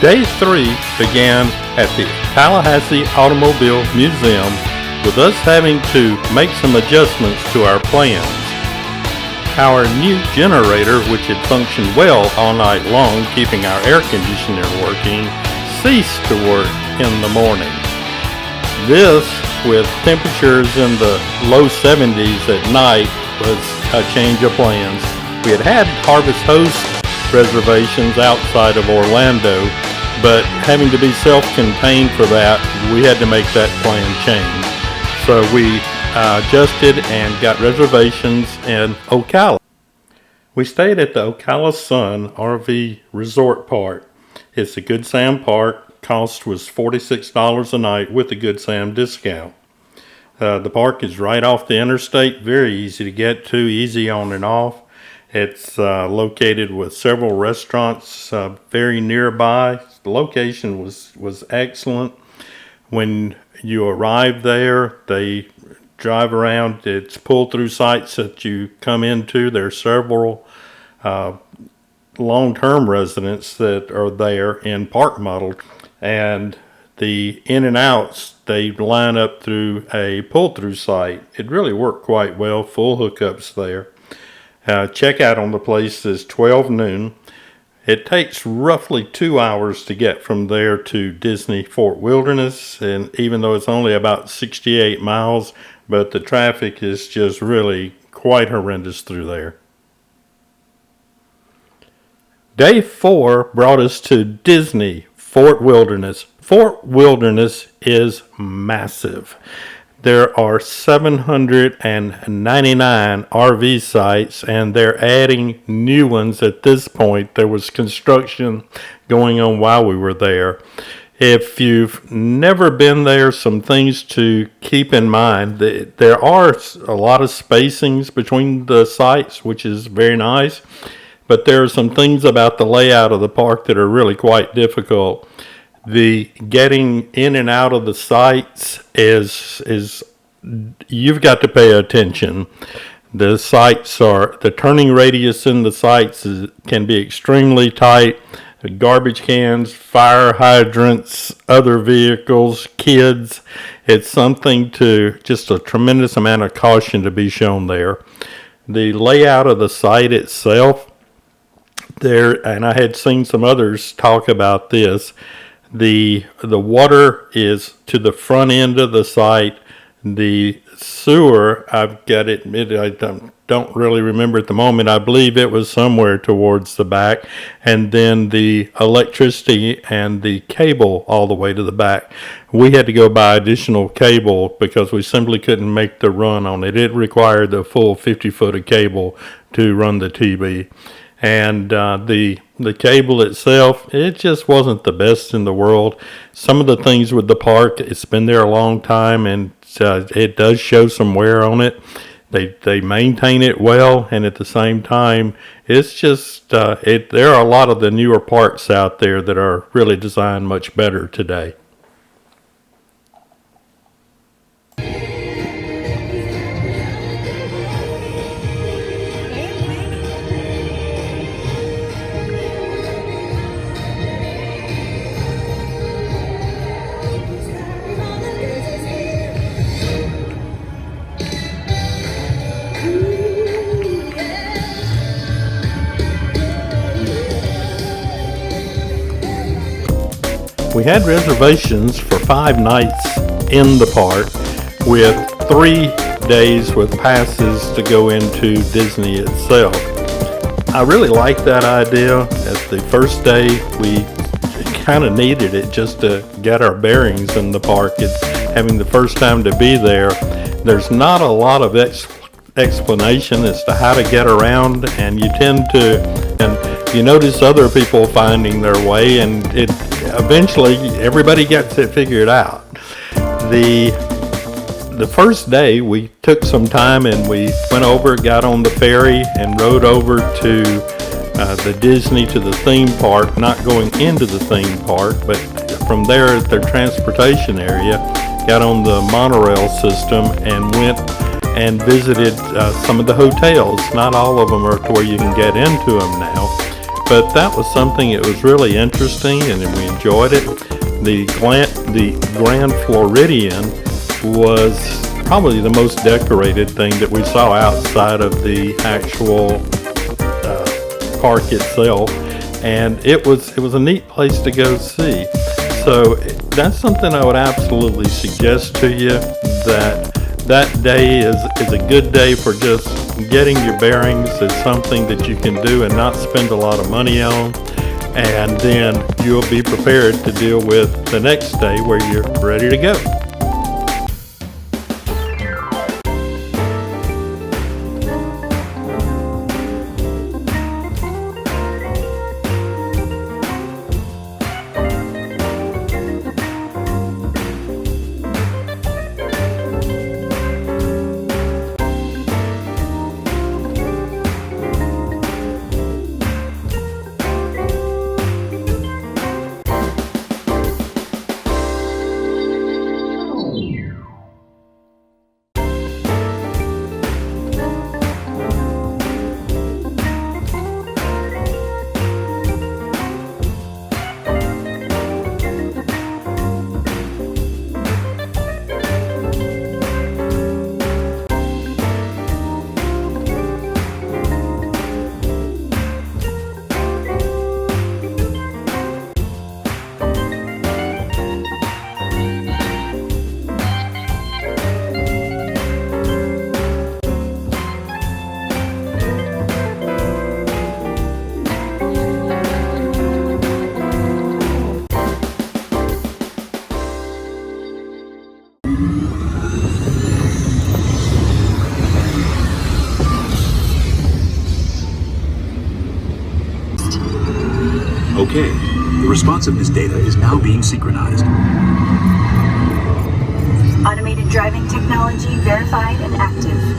Day 3 began at the Tallahassee Automobile Museum with us having to make some adjustments to our plans. Our new generator, which had functioned well all night long, keeping our air conditioner working, ceased to work in the morning. This, with temperatures in the low 70s at night, was a change of plans. We had Harvest Host reservations outside of Orlando, but having to be self-contained for that, we had to make that plan change. So we adjusted and got reservations in Ocala. We stayed at the Ocala Sun RV Resort Park. It's a Good Sam park. Cost was $46 a night with a Good Sam discount. The park is right off the interstate, very easy to get to, easy on and off. It's located with several restaurants very nearby. The location was excellent. When you arrive there, they drive around. It's pull-through sites that you come into. There are several long-term residents that are there in park model, and the in and outs, they line up through a pull-through site. It really worked quite well, full hookups there. Checkout on the place is 12 noon. It takes roughly 2 hours to get from there to Disney Fort Wilderness, and even though it's only about 68 miles, but the traffic is just really quite horrendous through there. Day 4 brought us to Disney Fort Wilderness. Fort Wilderness is massive. There are 799 RV sites, and they're adding new ones at this point. There was construction going on while we were there. If you've never been there, some things to keep in mind. There are a lot of spacings between the sites, which is very nice, but there are some things about the layout of the park that are really quite difficult. The getting in and out of the sites is you've got to pay attention. The turning radius in the sites can be extremely tight. Garbage cans, fire hydrants, other vehicles, kids. It's something just a tremendous amount of caution to be shown there. The layout of the site itself, and I had seen some others talk about this. The water is to the front end of the site. The sewer, I've got to admit, I don't really remember at the moment. I believe it was somewhere towards the back. And then the electricity and the cable all the way to the back. We had to go buy additional cable because we simply couldn't make the run on it. It required the full 50-foot of cable to run the TV. And the cable itself, it just wasn't the best in the world. Some of the things with the park, it's been there a long time, and it does show some wear on it. They maintain it well, and at the same time, it's just there are a lot of the newer parks out there that are really designed much better today. We had reservations for 5 nights in the park with 3 days with passes to go into Disney itself. I really liked that idea. At the first day, we kind of needed it just to get our bearings in the park. It's having the first time to be there. There's not a lot of explanation as to how to get around, and you notice other people finding their way, and eventually everybody gets it figured out. The first day we took some time and we went over, got on the ferry and rode over to the Disney, to the theme park, not going into the theme park, but from there at their transportation area, got on the monorail system and went and visited some of the hotels. Not all of them are to where you can get into them now, but that was something that was really interesting, and we enjoyed it. The Grand Floridian was probably the most decorated thing that we saw outside of the actual park itself, and it was a neat place to go see. So that's something I would absolutely suggest to you, that day is a good day for just getting your bearings. It's something that you can do and not spend a lot of money on, and then you'll be prepared to deal with the next day where you're ready to go. Okay, the responsiveness data is now being synchronized. Automated driving technology verified and active.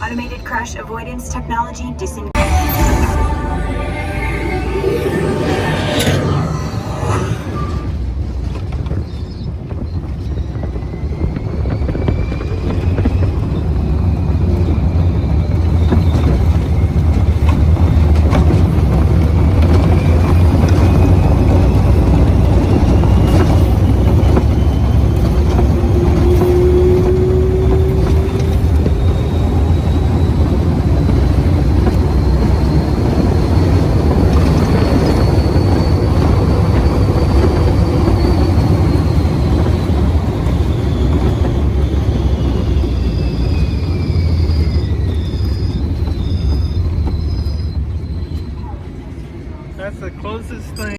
Automated crash avoidance technology disengaged. That's the closest thing.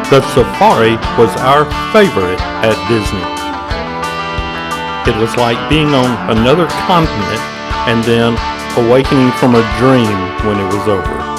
The safari was our favorite at Disney. It was like being on another continent and then awakening from a dream when it was over.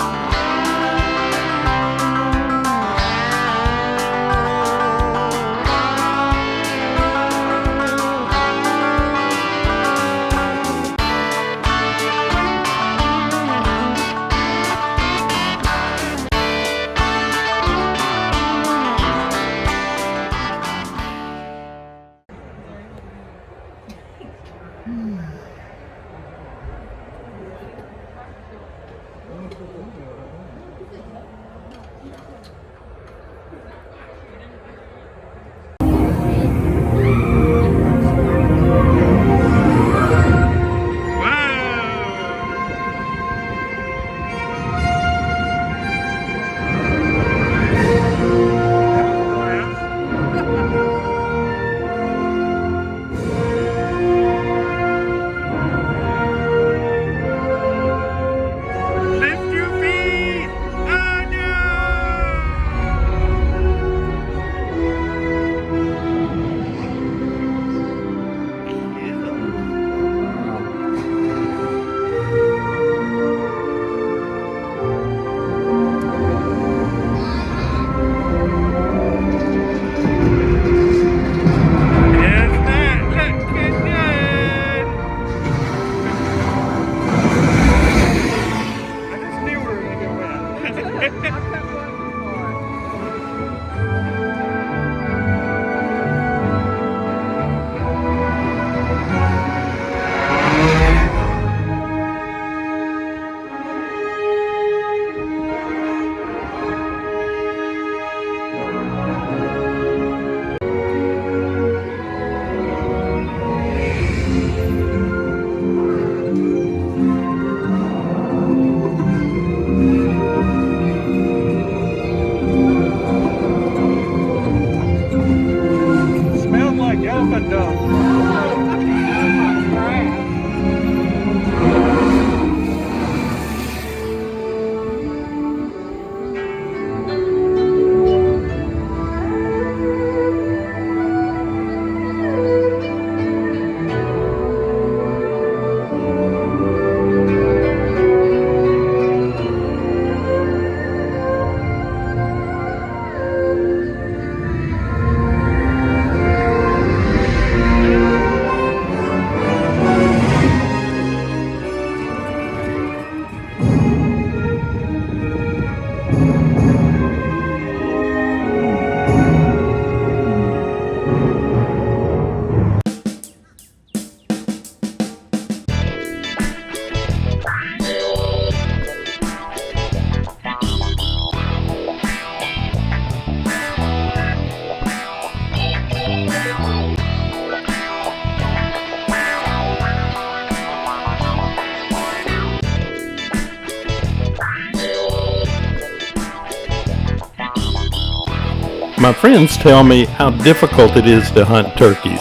My friends tell me how difficult it is to hunt turkeys.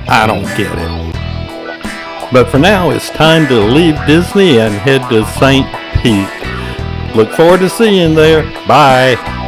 I don't get it. But for now, it's time to leave Disney and head to St. Pete. Look forward to seeing you there. Bye.